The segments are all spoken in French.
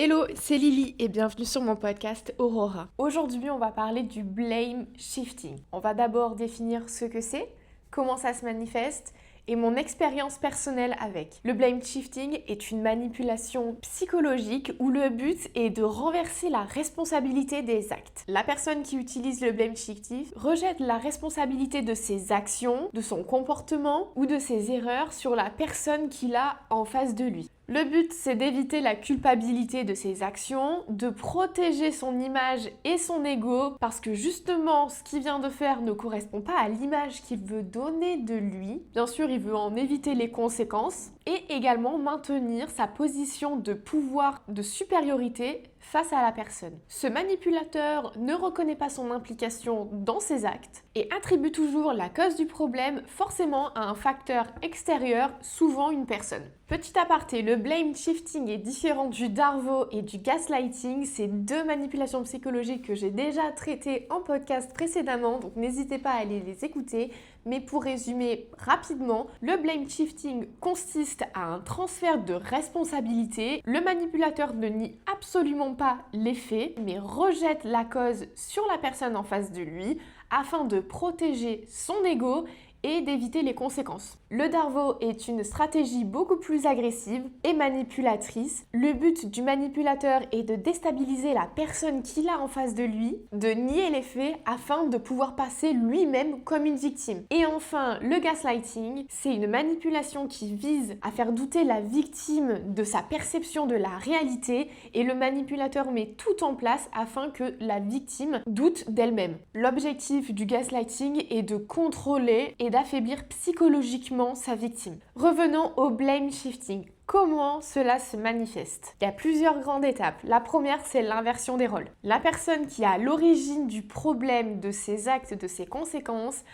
Hello, c'est Lily et bienvenue sur mon podcast Aurora. Aujourd'hui, on va parler du blame shifting. On va d'abord définir ce que c'est, comment ça se manifeste et mon expérience personnelle avec. Le blame shifting est une manipulation psychologique où le but est de renverser la responsabilité des actes. La personne qui utilise le blame shifting rejette la responsabilité de ses actions, de son comportement ou de ses erreurs sur la personne qu'il a en face de lui. Le but, c'est d'éviter la culpabilité de ses actions, de protéger son image et son ego, parce que justement, ce qu'il vient de faire ne correspond pas à l'image qu'il veut donner de lui. Bien sûr, il veut en éviter les conséquences et également maintenir sa position de pouvoir, de supériorité face à la personne. Ce manipulateur ne reconnaît pas son implication dans ses actes et attribue toujours la cause du problème forcément à un facteur extérieur, souvent une personne. Petit aparté, le blame shifting est différent du Darvo et du gaslighting. C'est deux manipulations psychologiques que j'ai déjà traitées en podcast précédemment, donc n'hésitez pas à aller les écouter. Mais pour résumer rapidement, le blame shifting consiste à un transfert de responsabilité. Le manipulateur ne nie absolument pas les faits, mais rejette la cause sur la personne en face de lui afin de protéger son ego et d'éviter les conséquences. Le Darvo est une stratégie beaucoup plus agressive et manipulatrice. Le but du manipulateur est de déstabiliser la personne qu'il a en face de lui, de nier les faits afin de pouvoir passer lui-même comme une victime. Et enfin, le gaslighting, c'est une manipulation qui vise à faire douter la victime de sa perception de la réalité et le manipulateur met tout en place afin que la victime doute d'elle-même. L'objectif du gaslighting est de contrôler et d'affaiblir psychologiquement sa victime. Revenons au blame shifting. Comment cela se manifeste? Il y a plusieurs grandes étapes. La première, c'est l'inversion des rôles. La personne qui est à l'origine du problème, de ses actes, de ses conséquences,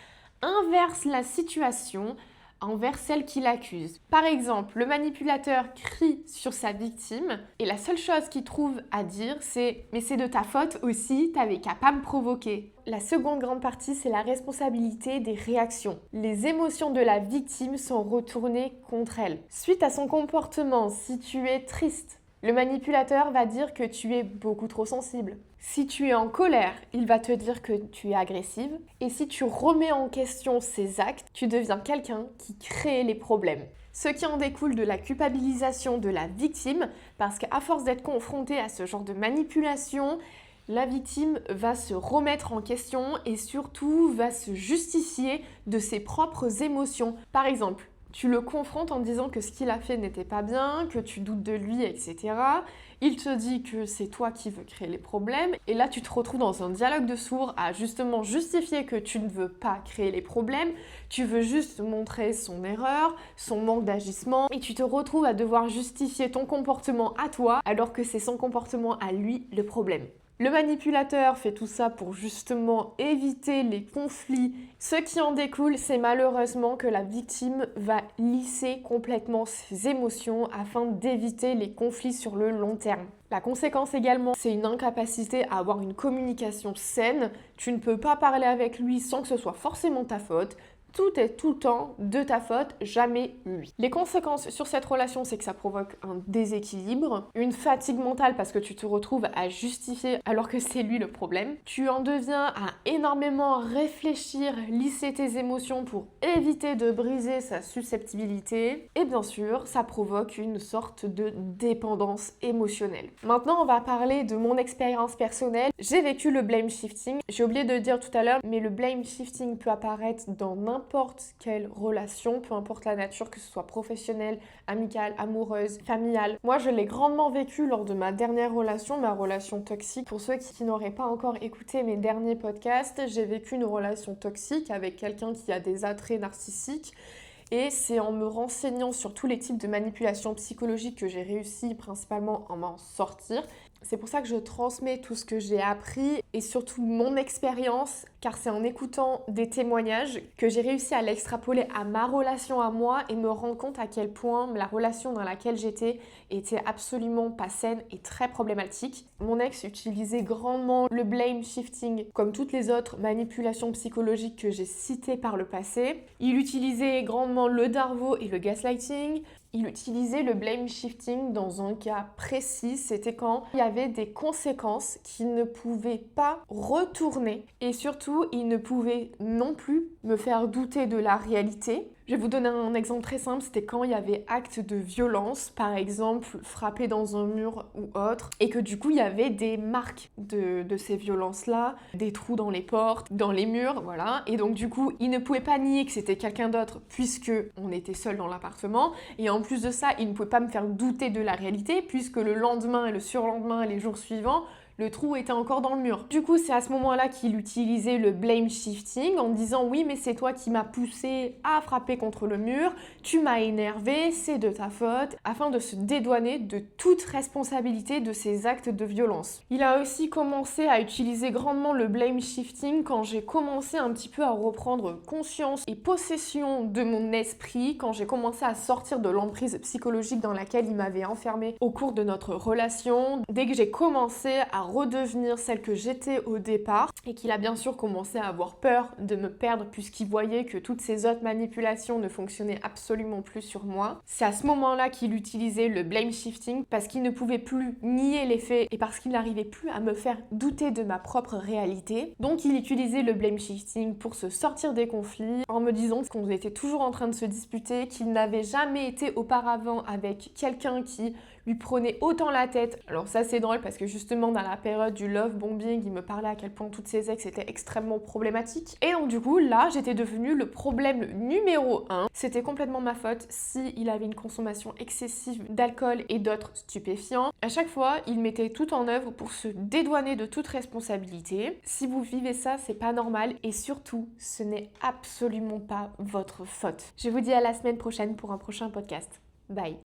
inverse la situation envers celle qui l'accuse. Par exemple, le manipulateur crie sur sa victime et la seule chose qu'il trouve à dire, c'est « mais c'est de ta faute aussi, t'avais qu'à pas me provoquer ». La seconde grande partie, c'est la responsabilité des réactions. Les émotions de la victime sont retournées contre elle. Suite à son comportement, si tu es triste, le manipulateur va dire que tu es beaucoup trop sensible. Si tu es en colère, il va te dire que tu es agressive. Et si tu remets en question ses actes, tu deviens quelqu'un qui crée les problèmes. Ce qui en découle de la culpabilisation de la victime, parce qu'à force d'être confrontée à ce genre de manipulation, la victime va se remettre en question et surtout va se justifier de ses propres émotions. Par exemple, tu le confrontes en disant que ce qu'il a fait n'était pas bien, que tu doutes de lui, etc. Il te dit que c'est toi qui veux créer les problèmes. Et là, tu te retrouves dans un dialogue de sourds à justement justifier que tu ne veux pas créer les problèmes. Tu veux juste montrer son erreur, son manque d'agissement. Et tu te retrouves à devoir justifier ton comportement à toi alors que c'est son comportement à lui le problème. Le manipulateur fait tout ça pour justement éviter les conflits. Ce qui en découle, c'est malheureusement que la victime va lisser complètement ses émotions afin d'éviter les conflits sur le long terme. La conséquence également, c'est une incapacité à avoir une communication saine. Tu ne peux pas parler avec lui sans que ce soit forcément ta faute. Tout est tout le temps de ta faute, jamais lui. Les conséquences sur cette relation, c'est que ça provoque un déséquilibre, une fatigue mentale parce que tu te retrouves à justifier alors que c'est lui le problème. Tu en deviens à énormément réfléchir, lisser tes émotions pour éviter de briser sa susceptibilité. Et bien sûr, ça provoque une sorte de dépendance émotionnelle. Maintenant, on va parler de mon expérience personnelle. J'ai vécu le blame shifting. J'ai oublié de le dire tout à l'heure, mais le blame shifting peut apparaître dans n'importe quelle relation, peu importe la nature, que ce soit professionnelle, amicale, amoureuse, familiale. Moi, je l'ai grandement vécu lors de ma dernière relation, ma relation toxique. Pour ceux qui n'auraient pas encore écouté mes derniers podcasts, j'ai vécu une relation toxique avec quelqu'un qui a des attraits narcissiques. Et c'est en me renseignant sur tous les types de manipulations psychologiques que j'ai réussi principalement à m'en sortir. C'est pour ça que je transmets tout ce que j'ai appris et surtout mon expérience, car c'est en écoutant des témoignages que j'ai réussi à l'extrapoler à ma relation à moi et me rendre compte à quel point la relation dans laquelle j'étais était absolument pas saine et très problématique. Mon ex utilisait grandement le blame shifting comme toutes les autres manipulations psychologiques que j'ai citées par le passé. Il utilisait grandement le Darvo et le gaslighting. il utilisait le blame shifting dans un cas précis, c'était quand il y avait des conséquences qu'il ne pouvait pas retourner et surtout il ne pouvait non plus me faire douter de la réalité. Je vais vous donner un exemple très simple, c'était quand il y avait acte de violence, par exemple frapper dans un mur ou autre, et que du coup il y avait des marques de ces violences-là, des trous dans les portes, dans les murs, voilà. Et donc du coup, il ne pouvait pas nier que c'était quelqu'un d'autre puisque on était seul dans l'appartement, et en plus de ça, il ne pouvait pas me faire douter de la réalité puisque le lendemain, le surlendemain et les jours suivants, le trou était encore dans le mur. Du coup, c'est à ce moment-là qu'il utilisait le blame shifting en disant oui, mais c'est toi qui m'as poussé à frapper contre le mur, tu m'as énervé, c'est de ta faute, afin de se dédouaner de toute responsabilité de ces actes de violence. Il a aussi commencé à utiliser grandement le blame shifting quand j'ai commencé un petit peu à reprendre conscience et possession de mon esprit, quand j'ai commencé à sortir de l'emprise psychologique dans laquelle il m'avait enfermée au cours de notre relation. Dès que j'ai commencé à redevenir celle que j'étais au départ et qu'il a bien sûr commencé à avoir peur de me perdre puisqu'il voyait que toutes ces autres manipulations ne fonctionnaient absolument plus sur moi. C'est à ce moment-là qu'il utilisait le blame shifting parce qu'il ne pouvait plus nier les faits et parce qu'il n'arrivait plus à me faire douter de ma propre réalité. Donc il utilisait le blame shifting pour se sortir des conflits en me disant qu'on était toujours en train de se disputer, qu'il n'avait jamais été auparavant avec quelqu'un qui lui prenait autant la tête. Alors ça c'est drôle parce que justement dans la période du love bombing, il me parlait à quel point toutes ses ex étaient extrêmement problématiques. Et donc du coup là j'étais devenue le problème numéro 1. C'était complètement ma faute s'il avait une consommation excessive d'alcool et d'autres stupéfiants. À chaque fois il mettait tout en œuvre pour se dédouaner de toute responsabilité. Si vous vivez ça, c'est pas normal et surtout ce n'est absolument pas votre faute. Je vous dis à la semaine prochaine pour un prochain podcast. Bye.